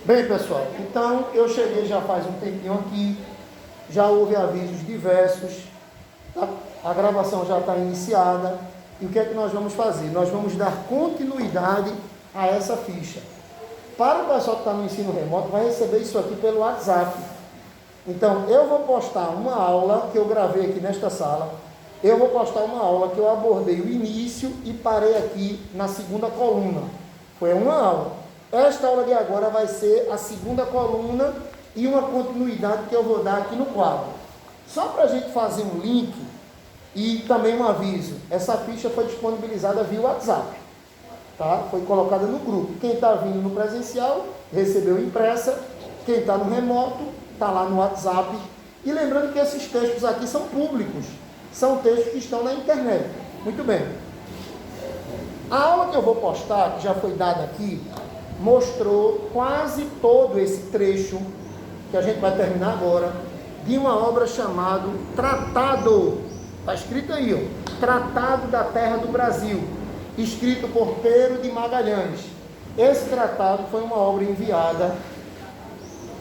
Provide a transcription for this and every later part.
Bem, pessoal, então eu cheguei já faz um tempinho aqui, já houve avisos diversos, tá? A gravação já está iniciada, e o que é que nós vamos fazer? Nós vamos dar continuidade a essa ficha. Para o pessoal que está no ensino remoto, vai receber isso aqui pelo WhatsApp. Então, eu vou postar uma aula que eu gravei aqui nesta sala, eu vou postar uma aula que eu abordei o início e parei aqui na segunda coluna. Foi uma aula. Esta aula de agora vai ser a segunda coluna e uma continuidade que eu vou dar aqui no quadro. Só para a gente fazer um link e também um aviso, essa ficha foi disponibilizada via WhatsApp, tá? Foi colocada no grupo. Quem está vindo no presencial recebeu impressa, quem está no remoto está lá no WhatsApp. E lembrando que esses textos aqui são públicos, são textos que estão na internet. Muito bem. A aula que eu vou postar, que já foi dada aqui, mostrou quase todo esse trecho, que a gente vai terminar agora, de uma obra chamada Tratado, está escrito aí, ó, Tratado da Terra do Brasil, escrito por Pero de Magalhães. Esse tratado foi uma obra enviada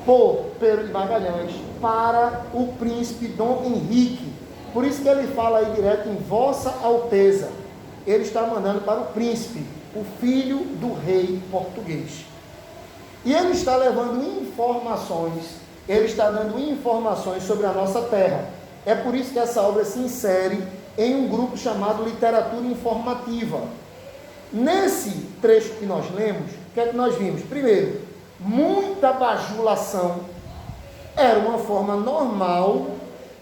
por Pero de Magalhães para o príncipe Dom Henrique. Por isso que ele fala aí direto em Vossa Alteza. Ele está mandando para o príncipe, o filho do rei português. E ele está levando informações, ele está dando informações sobre a nossa terra. É por isso que essa obra se insere em um grupo chamado Literatura Informativa. Nesse trecho que nós lemos, o que é que nós vimos? Primeiro, muita bajulação. Era uma forma normal,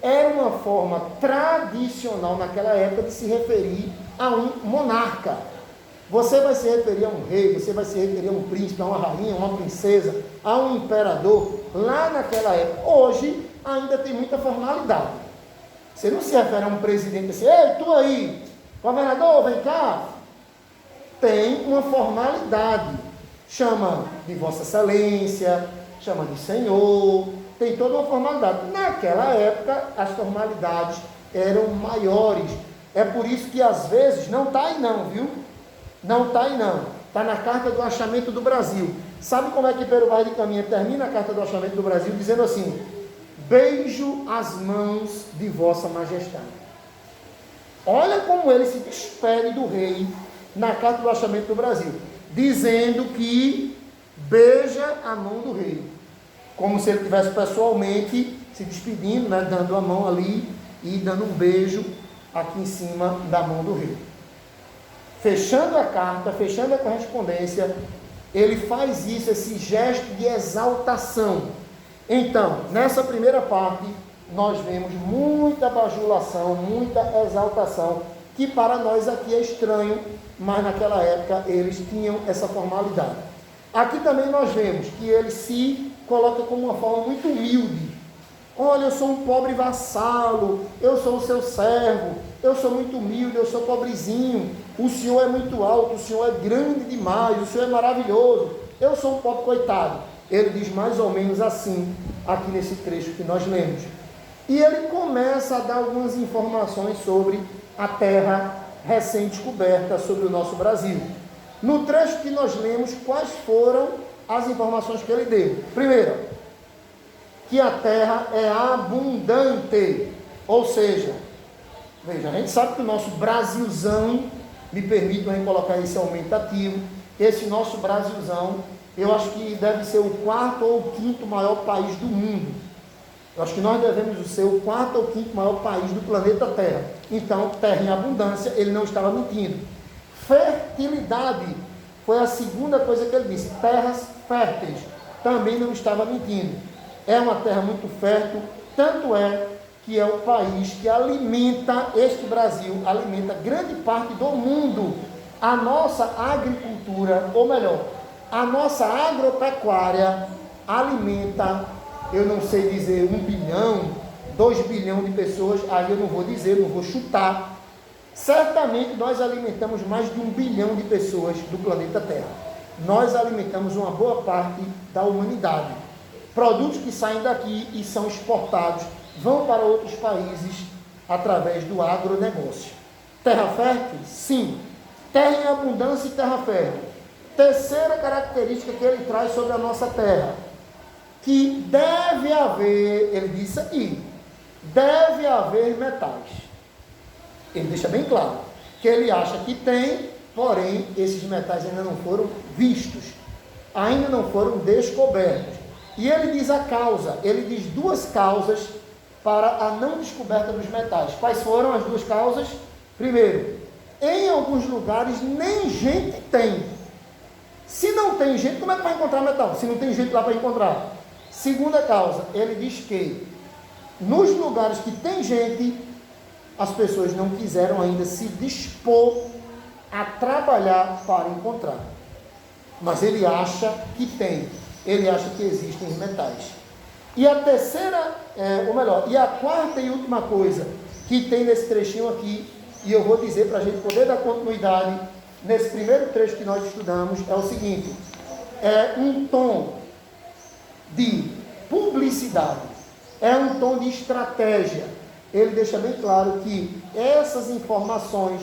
era uma forma tradicional naquela época de se referir a um monarca. Você vai se referir a um rei, você vai se referir a um príncipe, a uma rainha, a uma princesa, a um imperador, lá naquela época. Hoje ainda tem muita formalidade. Você não se refere a um presidente assim, ei, tu aí, governador, vem cá. Tem uma formalidade, chama de Vossa Excelência, chama de Senhor, tem toda uma formalidade. Naquela época as formalidades eram maiores. É por isso que às vezes, não está aí não, viu? Não está aí não, está na Carta do Achamento do Brasil. Sabe como é que Pero Vaz de Caminha termina a Carta do Achamento do Brasil? Dizendo assim, beijo as mãos de Vossa Majestade. Olha como ele se despede do rei na Carta do Achamento do Brasil, dizendo que beija a mão do rei, como se ele estivesse pessoalmente se despedindo, né, dando a mão ali e dando um beijo aqui em cima da mão do rei. Fechando a carta, fechando a correspondência, ele faz isso, esse gesto de exaltação. Então, nessa primeira parte, nós vemos muita bajulação, muita exaltação, que para nós aqui é estranho, mas naquela época eles tinham essa formalidade. Aqui também nós vemos que ele se coloca como uma forma muito humilde. Olha, eu sou um pobre vassalo, eu sou o seu servo, eu sou muito humilde, eu sou pobrezinho, o senhor é muito alto, o senhor é grande demais, o senhor é maravilhoso, eu sou um pobre coitado. Ele diz mais ou menos assim, aqui nesse trecho que nós lemos. E ele começa a dar algumas informações sobre a terra recém-descoberta, sobre o nosso Brasil. No trecho que nós lemos, quais foram as informações que ele deu? Primeiro, que a terra é abundante, ou seja, veja, a gente sabe que o nosso Brasilzão, me permitam aí colocar esse aumentativo, esse nosso Brasilzão, eu acho que deve ser o quarto ou o quinto maior país do mundo. Eu acho que nós devemos ser o quarto ou quinto maior país do planeta Terra. Então, terra em abundância, ele não estava mentindo. Fertilidade foi a segunda coisa que ele disse, terras férteis, também não estava mentindo. É uma terra muito fértil, tanto é que é o país que alimenta, este Brasil, alimenta grande parte do mundo. A nossa agricultura, ou melhor, a nossa agropecuária alimenta, eu não sei dizer 1 bilhão, 2 bilhões de pessoas, aí eu não vou dizer, não vou chutar. Certamente nós alimentamos mais de 1 bilhão de pessoas do planeta Terra. Nós alimentamos uma boa parte da humanidade. Produtos que saem daqui e são exportados, vão para outros países através do agronegócio. Terra fértil? Sim. Terra em abundância e terra fértil. Terceira característica que ele traz sobre a nossa terra, que deve haver, ele disse aqui, deve haver metais. Ele deixa bem claro que ele acha que tem, porém esses metais ainda não foram vistos, ainda não foram descobertos. E ele diz a causa, ele diz duas causas para a não descoberta dos metais. Quais foram as duas causas? Primeiro, em alguns lugares nem gente tem. Se não tem gente, como é que vai encontrar metal? Se não tem gente lá para encontrar. Segunda causa, ele diz que nos lugares que tem gente, as pessoas não quiseram ainda se dispor a trabalhar para encontrar. Mas ele acha que tem, ele acha que existem metais. E a terceira, e a quarta e última coisa que tem nesse trechinho aqui, e eu vou dizer para a gente poder dar continuidade nesse primeiro trecho que nós estudamos, é o seguinte: é um tom de publicidade, é um tom de estratégia. Ele deixa bem claro que essas informações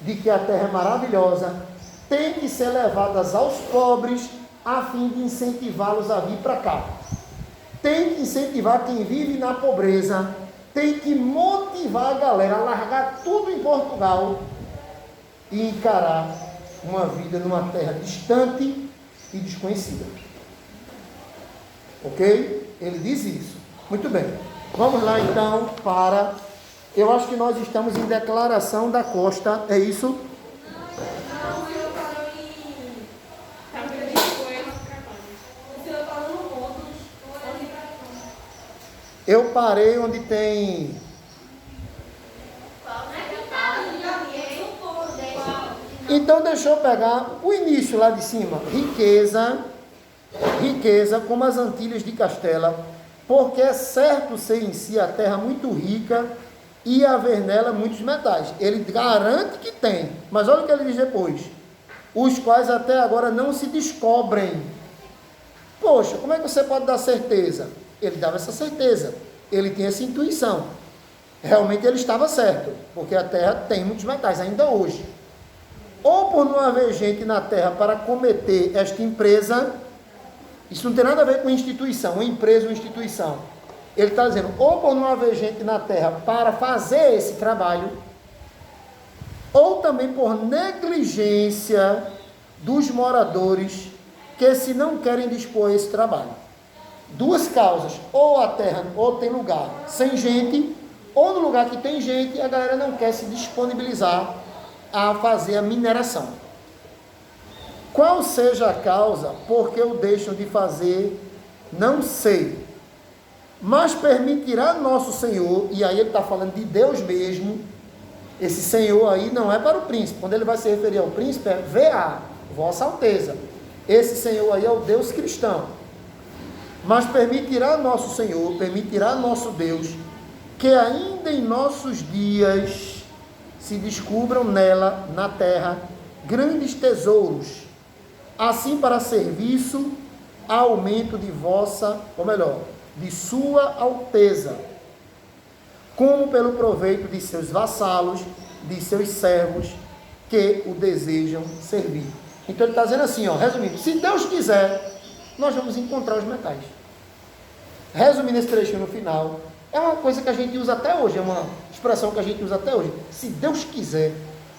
de que a terra é maravilhosa têm que ser levadas aos pobres a fim de incentivá-los a vir para cá. Tem que incentivar quem vive na pobreza, tem que motivar a galera a largar tudo em Portugal e encarar uma vida numa terra distante e desconhecida. Ok? Ele diz isso. Muito bem. Vamos lá então para... Eu acho que nós estamos em Declaração da Costa, é isso? Eu parei onde tem... Então deixa eu pegar o início lá de cima. Riqueza como as Antilhas de Castela, porque é certo ser em si a terra muito rica e haver nela muitos metais. Ele garante que tem, mas olha o que ele diz depois: os quais até agora não se descobrem. Poxa, como é que você pode dar certeza? Ele dava essa certeza, ele tinha essa intuição. Realmente ele estava certo, porque a terra tem muitos metais ainda hoje. Ou por não haver gente na terra para cometer esta empresa, isso não tem nada a ver com instituição, uma empresa ou instituição. Ele está dizendo, ou por não haver gente na terra para fazer esse trabalho, ou também por negligência dos moradores que se não querem dispor a esse trabalho. Duas causas: ou a terra, ou tem lugar sem gente, ou no lugar que tem gente, a galera não quer se disponibilizar a fazer a mineração. Qual seja a causa, porque o deixam de fazer, não sei, mas permitirá nosso Senhor, e aí ele está falando de Deus mesmo. Esse Senhor aí não é para o príncipe, quando ele vai se referir ao príncipe é VA, Vossa Alteza. Esse Senhor aí é o Deus cristão. Mas permitirá nosso Senhor, permitirá nosso Deus, que ainda em nossos dias se descubram nela, na terra, grandes tesouros, assim para serviço, aumento de vossa, ou melhor, de sua alteza, como pelo proveito de seus vassalos, de seus servos, que o desejam servir. Então ele está dizendo assim, resumindo, se Deus quiser, nós vamos encontrar os metais. Resumindo esse trechinho no final, é uma coisa que a gente usa até hoje, é uma expressão que a gente usa até hoje. Se Deus quiser,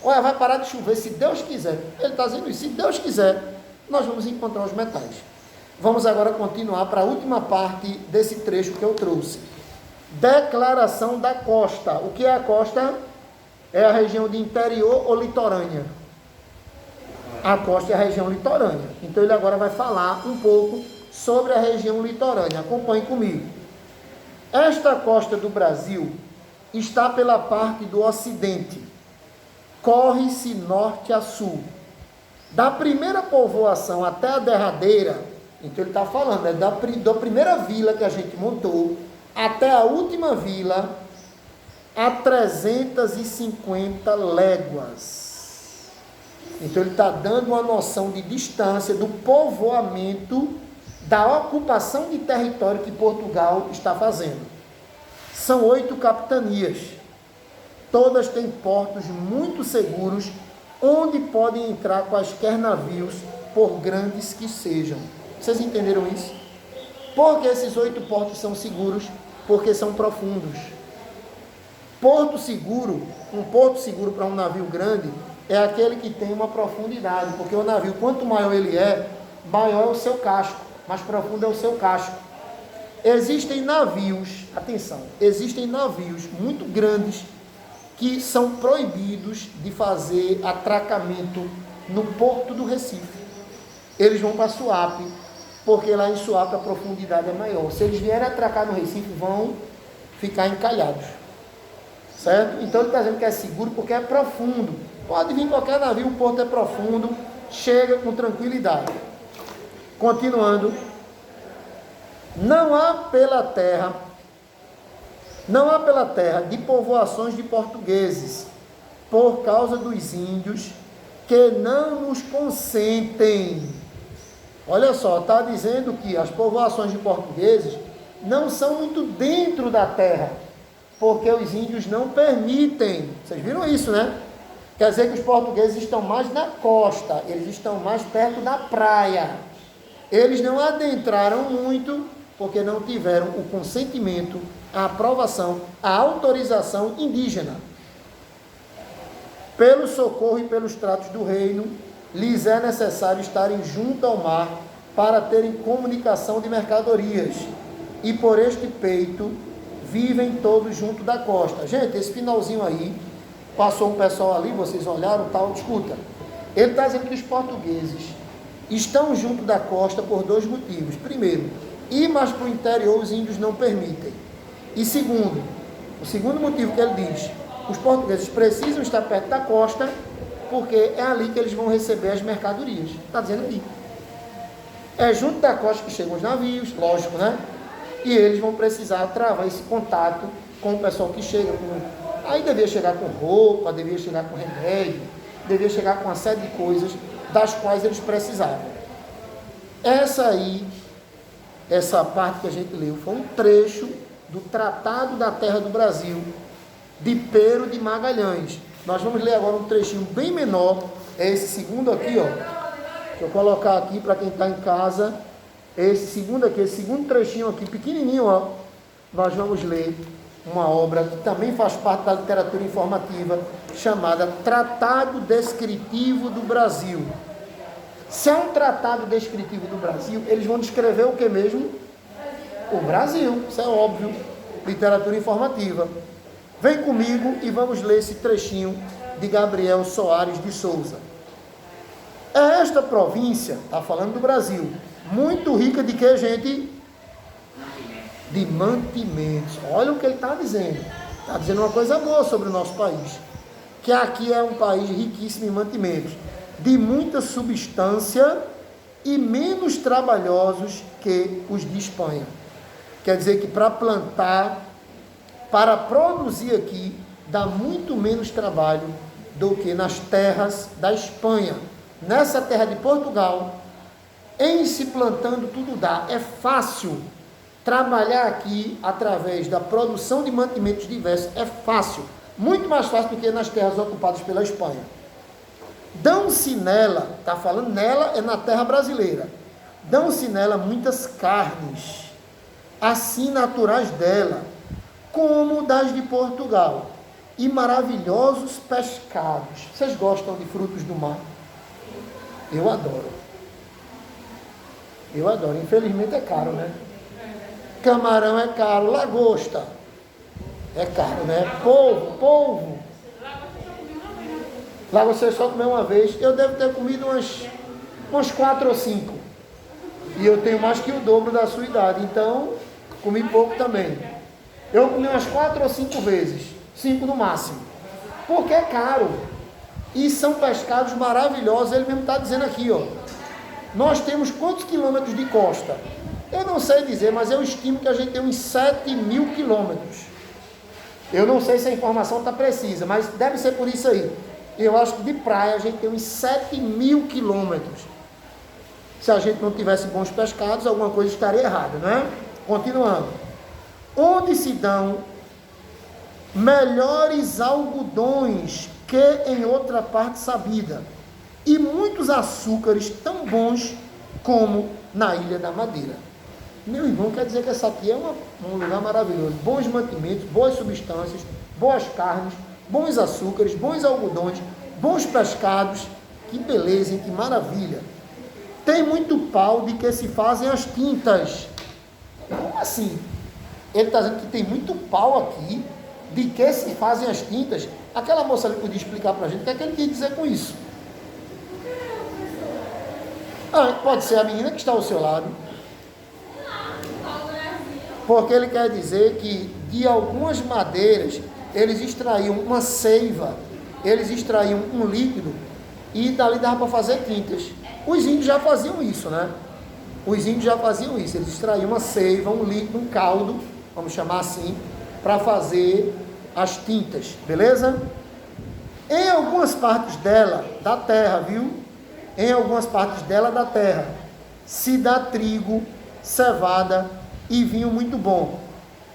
olha, vai parar de chover, se Deus quiser. Ele está dizendo isso, se Deus quiser, nós vamos encontrar os metais. Vamos agora continuar para a última parte desse trecho que eu trouxe. Declaração da costa. O que é a costa? É a região de interior ou litorânea? A costa é a região litorânea. Então ele agora vai falar um pouco sobre a região litorânea. Acompanhe comigo. Esta costa do Brasil está pela parte do ocidente. Corre-se norte a sul. Da primeira povoação até a derradeira, então ele está falando, da primeira vila que a gente montou, até a última vila, a 350 léguas. Então ele está dando uma noção de distância do povoamento, da ocupação de território que Portugal está fazendo. São 8 capitanias. Todas têm portos muito seguros, onde podem entrar quaisquer navios por grandes que sejam. Vocês entenderam isso? Porque esses 8 portos são seguros? Porque são profundos. Porto seguro, um porto seguro para um navio grande, é aquele que tem uma profundidade, porque o navio, quanto maior ele é, maior é o seu casco, mais profundo é o seu casco. Existem navios, atenção, existem navios muito grandes que são proibidos de fazer atracamento no porto do Recife. Eles vão para Suape, porque lá em Suape a profundidade é maior. Se eles vierem atracar no Recife, vão ficar encalhados. Certo? Então ele está dizendo que é seguro porque é profundo. Pode vir qualquer navio, o porto é profundo, chega com tranquilidade. Continuando. Não há pela terra de povoações de portugueses, por causa dos índios que não nos consentem. Olha só, está dizendo que as povoações de portugueses não são muito dentro da terra, porque os índios não permitem. Vocês viram isso, né? Quer dizer que os portugueses estão mais na costa, eles estão mais perto da praia. Eles não adentraram muito, porque não tiveram o consentimento, a aprovação, a autorização indígena. Pelo socorro e pelos tratos do reino, lhes é necessário estarem junto ao mar para terem comunicação de mercadorias. E por este peito vivem todos junto da costa. Gente, esse finalzinho aí, passou um pessoal ali, vocês olharam, tal, escuta. Ele está dizendo que os portugueses estão junto da costa por 2 motivos. Primeiro, ir mais para o interior os índios não permitem. E segundo, o segundo motivo que ele diz, os portugueses precisam estar perto da costa, porque é ali que eles vão receber as mercadorias. Está dizendo aqui. É junto da costa que chegam os navios, lógico, né? E eles vão precisar travar esse contato com o pessoal que chega com... Aí devia chegar com roupa, devia chegar com remédio, devia chegar com uma série de coisas das quais eles precisavam. Essa parte que a gente leu foi um trecho do Tratado da Terra do Brasil, de Pero de Magalhães. Nós vamos ler agora um trechinho bem menor, é esse segundo aqui, ó. Deixa eu colocar aqui para quem está em casa, esse segundo trechinho aqui, pequenininho, ó. Nós vamos ler uma obra que também faz parte da literatura informativa, chamada Tratado Descritivo do Brasil. Se é um tratado descritivo do Brasil, eles vão descrever o que mesmo? O Brasil, isso é óbvio, literatura informativa. Vem comigo e vamos ler esse trechinho de Gabriel Soares de Souza. É esta província, está falando do Brasil, muito rica de que, gente? De mantimentos. Olha o que ele está dizendo. Está dizendo uma coisa boa sobre o nosso país. Que aqui é um país riquíssimo em mantimentos, de muita substância e menos trabalhosos que os de Espanha. Quer dizer que para plantar, para produzir aqui, dá muito menos trabalho do que nas terras da Espanha. Nessa terra de Portugal, em se plantando tudo dá. É fácil trabalhar aqui através da produção de mantimentos diversos. É fácil, muito mais fácil do que nas terras ocupadas pela Espanha. Dão-se nela, está falando nela, é na terra brasileira, dão-se nela muitas carnes, assim naturais dela, como das de Portugal, e maravilhosos pescados. Vocês gostam de frutos do mar? Eu adoro. Eu adoro. Infelizmente é caro, né? Camarão é caro, lagosta é caro, né? Polvo. Lá você só comeu uma vez. Eu devo ter comido umas 4 ou 5. E eu tenho mais que o dobro da sua idade, então comi pouco também. Eu comi umas 4 ou 5 vezes, 5 no máximo, porque é caro. E são pescados maravilhosos. Ele mesmo está dizendo aqui, ó. Nós temos quantos quilômetros de costa? Eu não sei dizer, mas eu estimo que a gente tem uns 7.000 quilômetros. Eu não sei se a informação está precisa, mas deve ser por isso aí. Eu acho que de praia a gente tem uns 7.000 quilômetros. Se a gente não tivesse bons pescados, alguma coisa estaria errada, não é? Continuando. Onde se dão melhores algodões que em outra parte sabida, e muitos açúcares tão bons como na Ilha da Madeira. Meu irmão, quer dizer que essa aqui é um lugar maravilhoso. Bons mantimentos, boas substâncias, boas carnes, bons açúcares, bons algodões, bons pescados. Que beleza, hein? Que maravilha. Tem muito pau de que se fazem as tintas. Como assim? Ele está dizendo que tem muito pau aqui de que se fazem as tintas. Aquela moça ali podia explicar para a gente o que é que ele quis dizer com isso. Pode ser a menina que está ao seu lado. Porque ele quer dizer que de algumas madeiras eles extraíam uma seiva, eles extraíam um líquido e dali dava para fazer tintas. Os índios já faziam isso, né? Os índios já faziam isso, eles extraíam uma seiva, um líquido, um caldo, vamos chamar assim, para fazer as tintas, beleza? Em algumas partes dela, da terra, viu? Em algumas partes dela da terra, se dá trigo, cevada e vinho muito bom.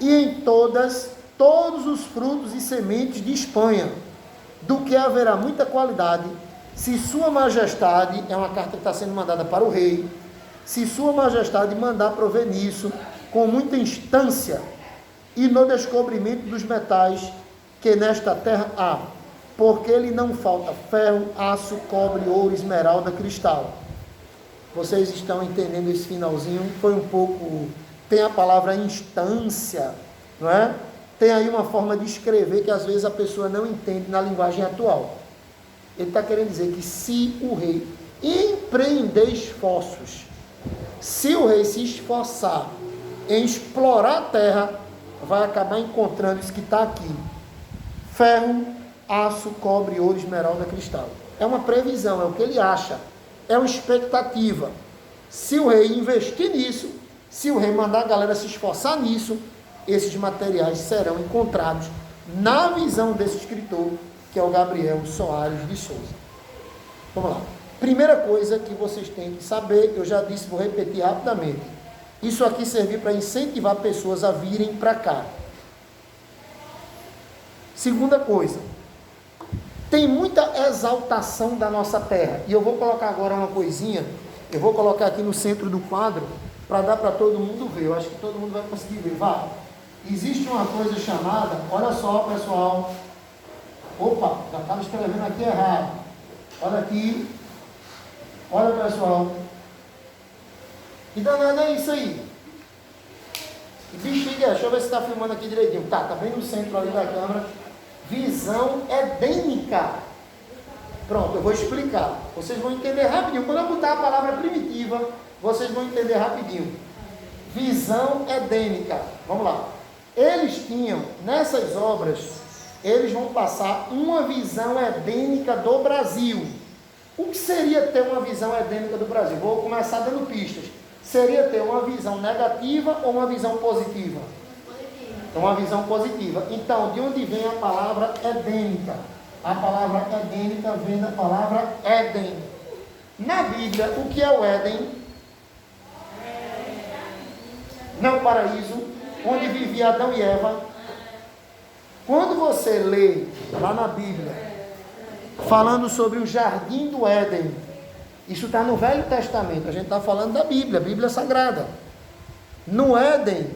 E em todos os frutos e sementes de Espanha, do que haverá muita qualidade, se sua majestade, é uma carta que está sendo mandada para o rei, se sua majestade mandar prover nisso, com muita instância, e no descobrimento dos metais que nesta terra há, porque lhe não falta ferro, aço, cobre, ouro, esmeralda, cristal. Vocês estão entendendo esse finalzinho? Foi um pouco... Tem a palavra instância, não é? Tem aí uma forma de escrever que às vezes a pessoa não entende na linguagem atual. Ele está querendo dizer que se o rei empreender esforços, se o rei se esforçar em explorar a terra, vai acabar encontrando isso que está aqui: ferro, aço, cobre, ouro, esmeralda, cristal. É uma previsão, é o que ele acha, é uma expectativa. Se o rei investir nisso, se o rei mandar a galera se esforçar nisso, esses materiais serão encontrados na visão desse escritor, que é o Gabriel Soares de Souza. Vamos lá. Primeira coisa que vocês têm que saber, eu já disse, vou repetir rapidamente. Isso aqui serviu para incentivar pessoas a virem para cá. Segunda coisa, tem muita exaltação da nossa terra. E eu vou colocar agora uma coisinha, eu vou colocar aqui no centro do quadro, para dar para todo mundo ver. Eu acho que todo mundo vai conseguir ver. Vá. Existe uma coisa chamada, olha só, pessoal. Opa, já estava escrevendo aqui errado. Olha aqui. Olha, pessoal. Que danado é isso aí? Que bexiga é? Deixa eu ver se está filmando aqui direitinho. Tá bem no centro ali da câmera. Visão edêmica. Pronto, eu vou explicar. Vocês vão entender rapidinho. Quando eu botar a palavra primitiva, vocês vão entender rapidinho. Visão edêmica. Vamos lá. Eles tinham, nessas obras, eles vão passar uma visão edêmica do Brasil. O que seria ter uma visão edêmica do Brasil? Vou começar dando pistas. Seria ter uma visão negativa ou uma visão positiva? Uma visão positiva. Então, de onde vem a palavra edêmica? A palavra edêmica vem da palavra Éden. Na Bíblia, o que é o Éden? Não é o paraíso, onde vivia Adão e Eva. Quando você lê lá na Bíblia, falando sobre o jardim do Éden, isso está no Velho Testamento, a gente está falando da Bíblia, a Bíblia Sagrada. No Éden,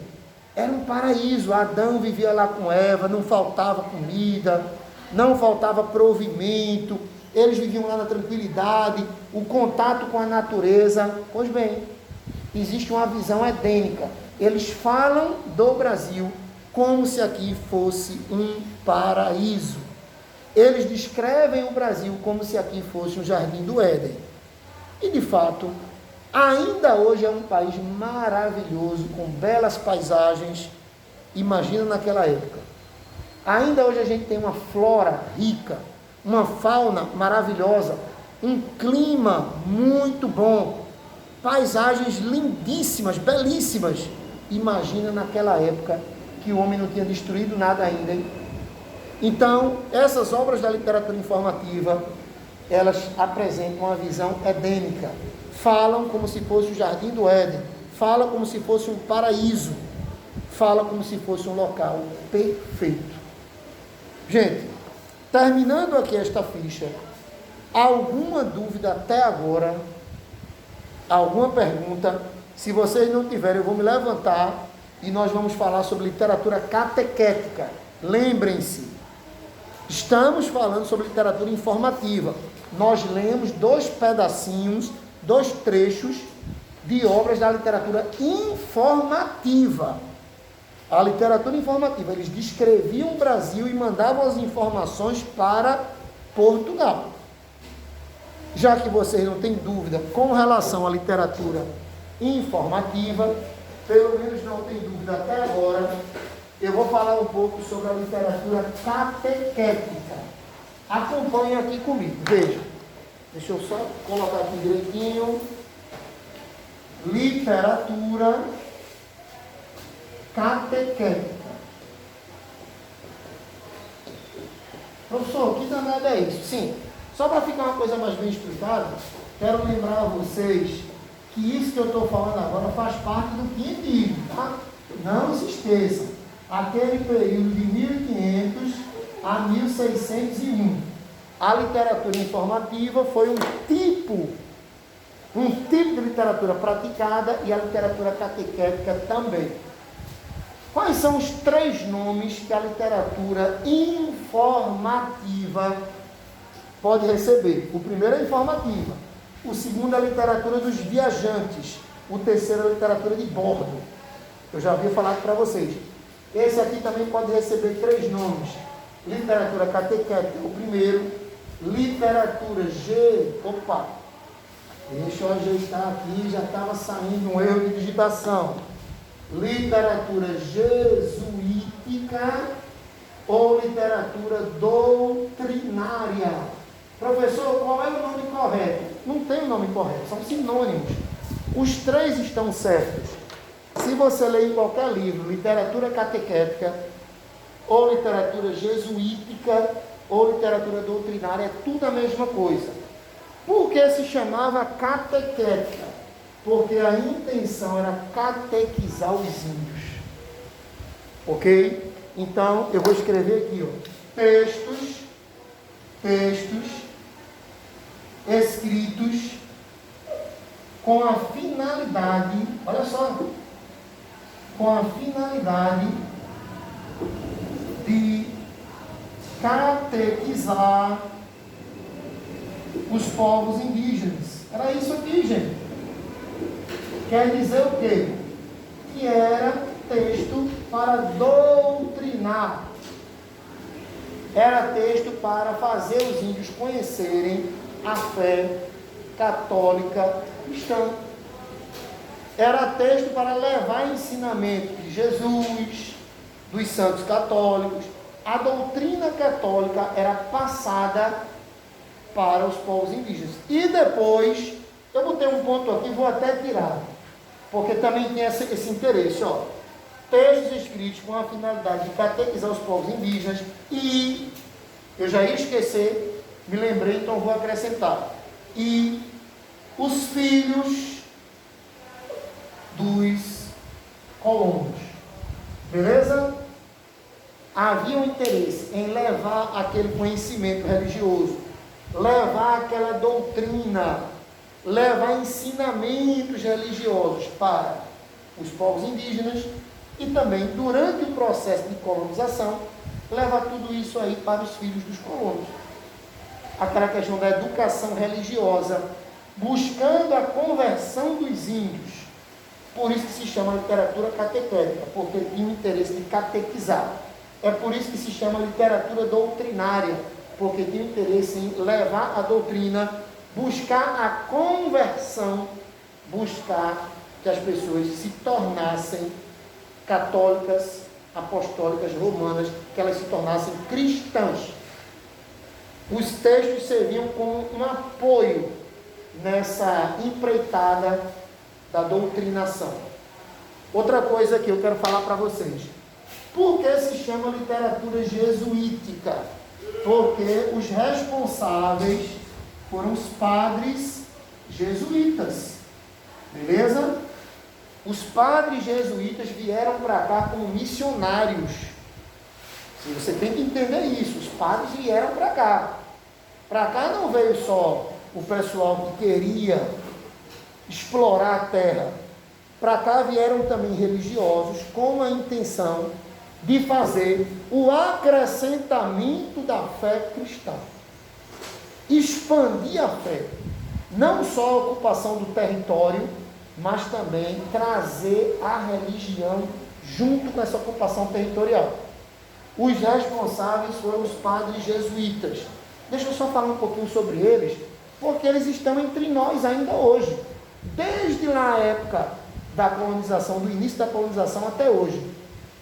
era um paraíso, Adão vivia lá com Eva, não faltava comida, não faltava provimento, eles viviam lá na tranquilidade, o contato com a natureza. Pois bem, existe uma visão edêmica. Eles falam do Brasil como se aqui fosse um paraíso. Eles descrevem o Brasil como se aqui fosse um jardim do Éden. E de fato, ainda hoje é um país maravilhoso, com belas paisagens. Imagina naquela época. Ainda hoje a gente tem uma flora rica, uma fauna maravilhosa, um clima muito bom, paisagens lindíssimas, belíssimas. Imagina naquela época que o homem não tinha destruído nada ainda, hein? Então, essas obras da literatura informativa, elas apresentam uma visão edêmica. Falam como se fosse o jardim do Éden, falam como se fosse um paraíso, falam como se fosse um local perfeito. Gente, terminando aqui esta ficha, Alguma dúvida até agora? Alguma pergunta? Se vocês não tiverem, eu vou me levantar e nós vamos falar sobre literatura catequética. Lembrem-se, estamos falando sobre literatura informativa. Nós lemos 2 pedacinhos, 2 trechos de obras da literatura informativa. A literatura informativa, eles descreviam o Brasil e mandavam as informações para Portugal. Já que vocês não têm dúvida com relação à literatura informativa, pelo menos não tem dúvida até agora, eu vou falar um pouco sobre a literatura catequética. Acompanhe aqui comigo, veja. Deixa eu só colocar aqui direitinho. Literatura catequética. Professor, que danada é isso? Sim, só para ficar uma coisa mais bem explicada, quero lembrar a vocês que isso que eu estou falando agora faz parte do quinto livro, tá? Não se esqueçam, aquele período de 1500 a 1601. A literatura informativa foi um tipo de literatura praticada e a literatura catequética também. Quais são os 3 nomes que a literatura informativa pode receber? O primeiro é informativa, o segundo é a literatura dos viajantes, o terceiro é a literatura de bordo. Eu já havia falado para vocês. Esse aqui também pode receber 3 nomes. Literatura catequética, o primeiro. Literatura deixa eu ajeitar aqui, já estava saindo um erro de digitação. Literatura jesuítica ou literatura doutrinária. Professor, qual é o nome correto? Não tem o nome correto, são sinônimos. Os 3 estão certos. Se você ler em qualquer livro, literatura catequética, ou literatura jesuítica, ou literatura doutrinária, é tudo a mesma coisa. Por que se chamava catequética? Porque a intenção era catequizar os índios. Ok? Então, eu vou escrever aqui, ó, textos escritos com a finalidade, olha só, com a finalidade de catequizar os povos indígenas. Era isso aqui, gente. Quer dizer o quê? Que era texto para doutrinar. Era texto para fazer os índios conhecerem a fé católica cristã. Era texto para levar ensinamento de Jesus, dos santos católicos. A doutrina católica era passada para os povos indígenas. E depois, eu botei um ponto aqui, vou até tirar, porque também tem esse interesse, ó. Textos escritos com a finalidade de catequizar os povos indígenas e, eu já ia esquecer, me lembrei, então vou acrescentar, e os filhos dos colonos. Beleza? Havia um interesse em levar aquele conhecimento religioso, levar aquela doutrina, levar ensinamentos religiosos para os povos indígenas e também, durante o processo de colonização, levar tudo isso aí para os filhos dos colonos. Aquela questão da educação religiosa, buscando a conversão dos índios. Por isso que se chama literatura catequética, porque tinha o interesse de catequizar. É por isso que se chama literatura doutrinária, porque tinha o interesse em levar a doutrina, buscar a conversão, buscar que as pessoas se tornassem católicas, apostólicas, romanas, que elas se tornassem cristãs. Os textos serviam como um apoio nessa empreitada da doutrinação. Outra coisa que eu quero falar para vocês. Por que se chama literatura jesuítica? Porque os responsáveis foram os padres jesuítas. Beleza? Os padres jesuítas vieram para cá como missionários. Você tem que entender isso. Os padres vieram para cá. Para cá não veio só o pessoal que queria explorar a terra. Para cá vieram também religiosos com a intenção de fazer o acrescentamento da fé cristã. Expandir a fé. Não só a ocupação do território, mas também trazer a religião junto com essa ocupação territorial. Os responsáveis foram os padres jesuítas. Deixa eu só falar um pouquinho sobre eles, porque eles estão entre nós ainda hoje. Desde lá a época da colonização, do início da colonização até hoje.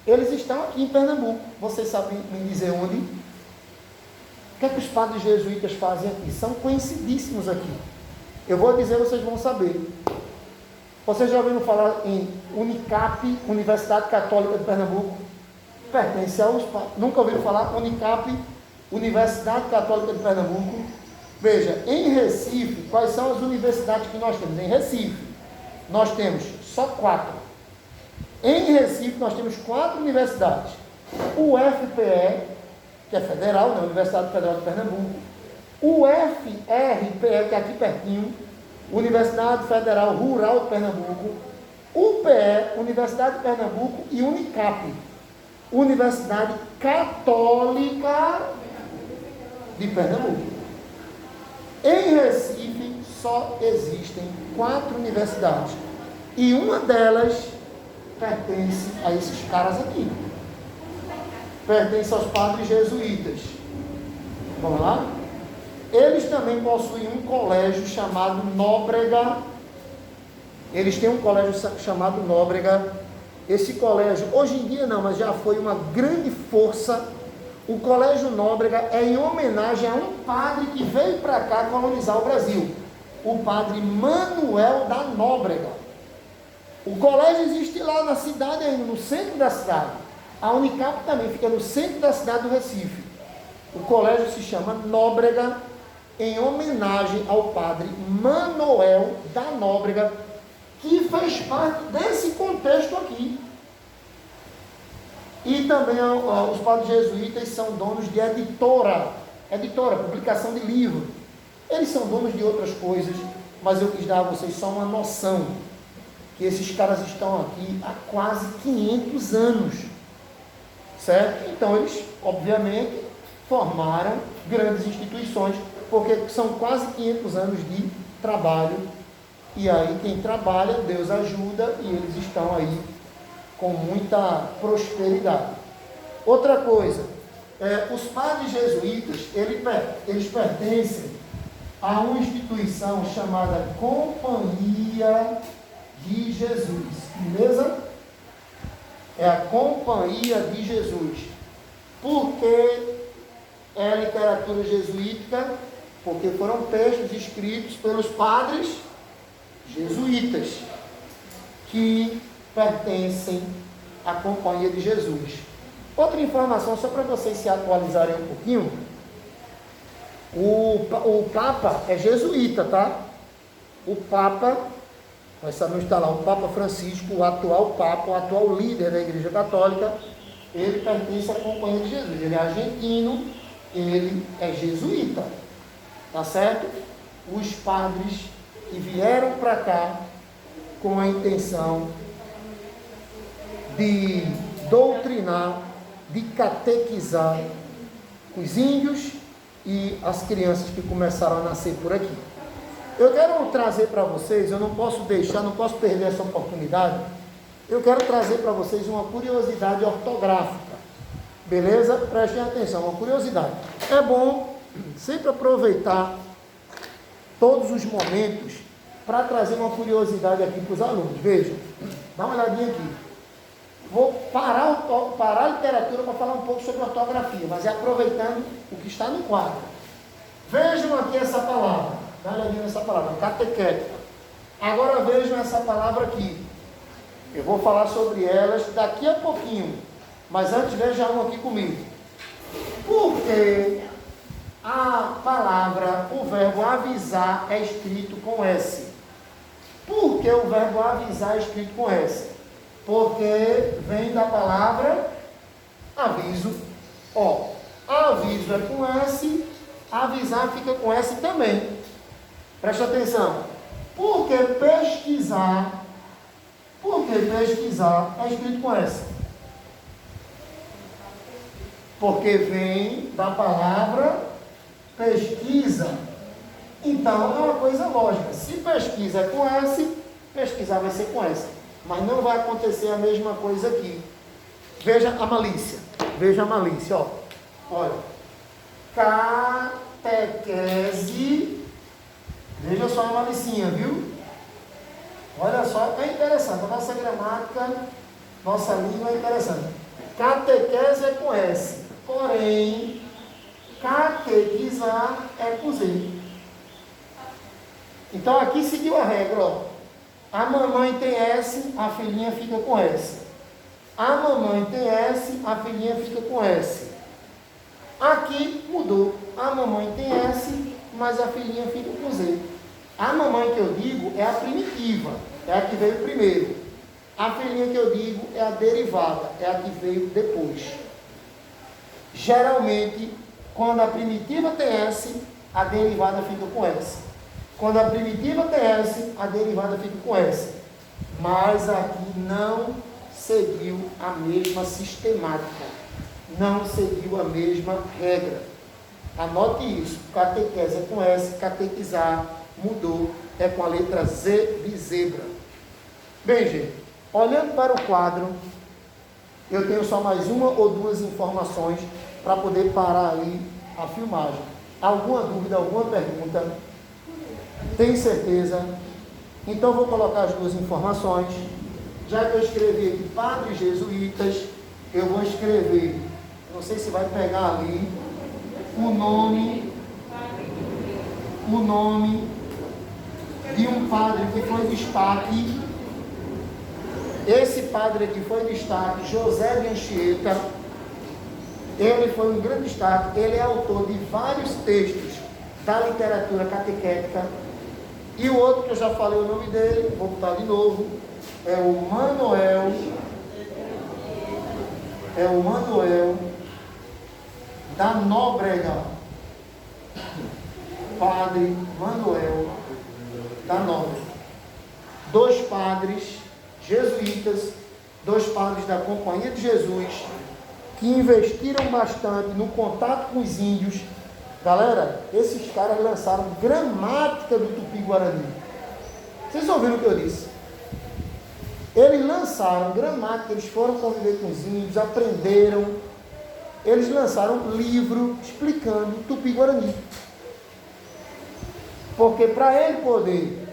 Eles estão aqui em Pernambuco. Vocês sabem me dizer onde? O que é que os padres jesuítas fazem aqui? São conhecidíssimos aqui. Eu vou dizer, vocês vão saber. Vocês já ouviram falar em Unicap, Universidade Católica de Pernambuco? Pertence aos padres. Nunca ouviram falar? Unicap, Universidade Católica de Pernambuco. Veja, em Recife, quais são as universidades que nós temos? Em Recife, nós temos só 4. Em Recife, nós temos 4 universidades. O UFPE, que é federal, né? Universidade Federal de Pernambuco. O UFRPE, que é aqui pertinho, Universidade Federal Rural de Pernambuco. UPE, Universidade de Pernambuco, e Unicap, Universidade Católica de Pernambuco. Em Recife só existem 4 universidades, e uma delas pertence a esses caras aqui, pertence aos padres jesuítas. Vamos lá? Eles também possuem um colégio chamado Nóbrega. Eles têm um colégio chamado Nóbrega. Esse colégio, hoje em dia não, mas já foi uma grande força. O Colégio Nóbrega é em homenagem a um padre que veio para cá colonizar o Brasil, o padre Manuel da Nóbrega. O colégio existe lá na cidade ainda, no centro da cidade. A Unicap também fica no centro da cidade do Recife. O colégio se chama Nóbrega, em homenagem ao padre Manuel da Nóbrega, que fez parte desse contexto aqui. E também os padres jesuítas são donos de editora, publicação de livro. Eles são donos de outras coisas, mas eu quis dar a vocês só uma noção, que esses caras estão aqui há quase 500 anos, certo? Então eles, obviamente, formaram grandes instituições, porque são quase 500 anos de trabalho, e aí quem trabalha, Deus ajuda, e eles estão aí com muita prosperidade. Outra coisa, os padres jesuítas, eles pertencem a uma instituição chamada Companhia de Jesus, beleza? É a Companhia de Jesus. Por que é literatura jesuítica? Porque foram textos escritos pelos padres jesuítas, que pertencem à Companhia de Jesus. Outra informação, só para vocês se atualizarem um pouquinho, o Papa é jesuíta, tá? O Papa, nós sabemos que está lá, o Papa Francisco, o atual Papa, o atual líder da Igreja Católica, ele pertence à Companhia de Jesus. Ele é argentino, ele é jesuíta, tá certo? Os padres que vieram para cá com a intenção de doutrinar, de catequizar os índios e as crianças que começaram a nascer por aqui. Eu quero trazer para vocês, eu não posso perder essa oportunidade, eu quero trazer para vocês uma curiosidade ortográfica, beleza? Prestem atenção, uma curiosidade. É bom sempre aproveitar todos os momentos para trazer uma curiosidade aqui para os alunos. Vejam, dá uma olhadinha aqui. Vou parar a literatura para falar um pouco sobre ortografia, mas é aproveitando o que está no quadro. Vejam aqui essa palavra, dá uma olhadinha nessa palavra, catequética. Agora vejam essa palavra aqui. Eu vou falar sobre elas daqui a pouquinho, mas antes vejam uma aqui comigo. Por que a palavra, o verbo avisar é escrito com S? Por que o verbo avisar é escrito com S? Porque vem da palavra aviso. Ó, aviso é com S Avisar fica com S também. Presta atenção. Porque pesquisar é escrito com S? Porque vem da palavra pesquisa. Então, é uma coisa lógica. Se pesquisa é com S, pesquisar vai ser com S. Mas não vai acontecer a mesma coisa aqui. Veja a malícia. Veja a malícia, ó. Olha. Catequese. Veja só a malicinha, viu? Olha só, é interessante. A nossa gramática, nossa língua é interessante. Catequese é com S. Porém, catequizar é com Z. Então aqui seguiu a regra, ó. A mamãe tem S, a filhinha fica com S. A mamãe tem S, a filhinha fica com S. Aqui mudou. A mamãe tem S, mas a filhinha fica com Z. A mamãe que eu digo é a primitiva, é a que veio primeiro. A filhinha que eu digo é a derivada, é a que veio depois. Geralmente, quando a primitiva tem S, a derivada fica com S. Quando a primitiva tem S, a derivada fica com S. Mas aqui não seguiu a mesma sistemática. Não seguiu a mesma regra. Anote isso. Catequese é com S, catequizar mudou, é com a letra Z de zebra. Bem, gente, olhando para o quadro, eu tenho só mais uma ou duas informações para poder parar ali a filmagem. Alguma dúvida, alguma pergunta? Tem certeza? Então vou colocar as duas informações. Já que eu escrevi aqui padres jesuítas, eu vou escrever, não sei se vai pegar ali, o nome de um padre que foi destaque. Esse padre aqui foi destaque, José de Anchieta. Ele foi um grande destaque, ele é autor de vários textos da literatura catequética. E o outro que eu já falei o nome dele, vou botar de novo, é o Manuel da Nóbrega. Padre Manuel da Nóbrega. Dois padres jesuítas, dois padres da Companhia de Jesus, que investiram bastante no contato com os índios. Galera, esses caras lançaram gramática do Tupi-Guarani. Vocês ouviram o que eu disse? Eles lançaram gramática, eles foram conviver com os índios, aprenderam. Eles lançaram um livro explicando Tupi-Guarani. Porque para ele poder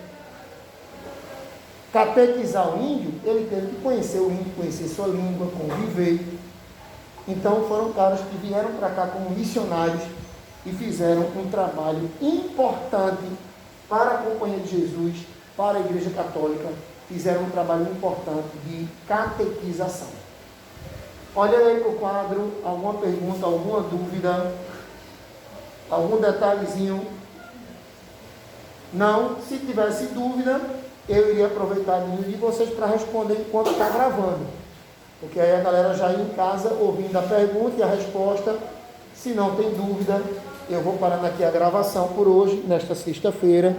catequizar o índio, ele teve que conhecer o índio, conhecer sua língua, conviver. Então foram caras que vieram para cá como missionários e fizeram um trabalho importante para a Companhia de Jesus, para a Igreja Católica. Fizeram um trabalho importante de catequização. Olhando aí para o quadro, alguma pergunta, alguma dúvida, algum detalhezinho? Não? Se tivesse dúvida, eu iria aproveitar de vocês para responder enquanto está gravando. Porque aí a galera já ia em casa ouvindo a pergunta e a resposta. Se não tem dúvida, eu vou parando aqui a gravação por hoje, nesta sexta-feira.